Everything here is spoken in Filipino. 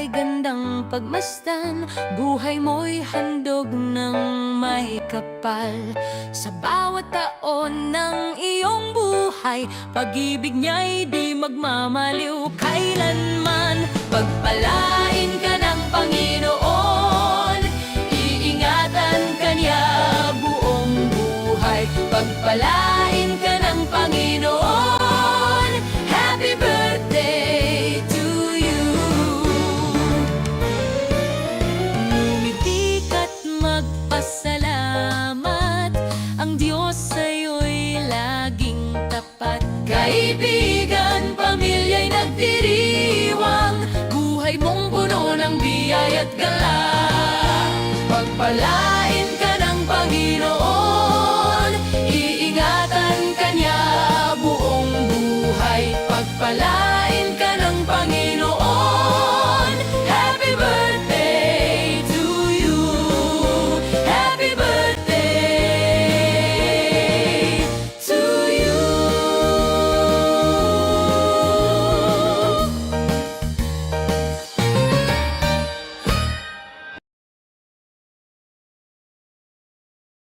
kay gandang pagmasdan. Buhay mo'y handog ng may kapal. Sa bawat taon ng iyong buhay, pag-ibig niya'y di magmamaliw kailanman. Pagpalain ka ng Panginoon, iingatan ka niya buong buhay. Pagpalain ka ng Panginoon, happy birthday to you. Ngumiti ka't magpasalamat, ang Diyos sa'yo'y laging tapat. Kaibigan, pamilya'y nagdiriwang, buhay mong puno ng biyaya at galak. Pagpalain ka ng Panginoon, iingatan ka niya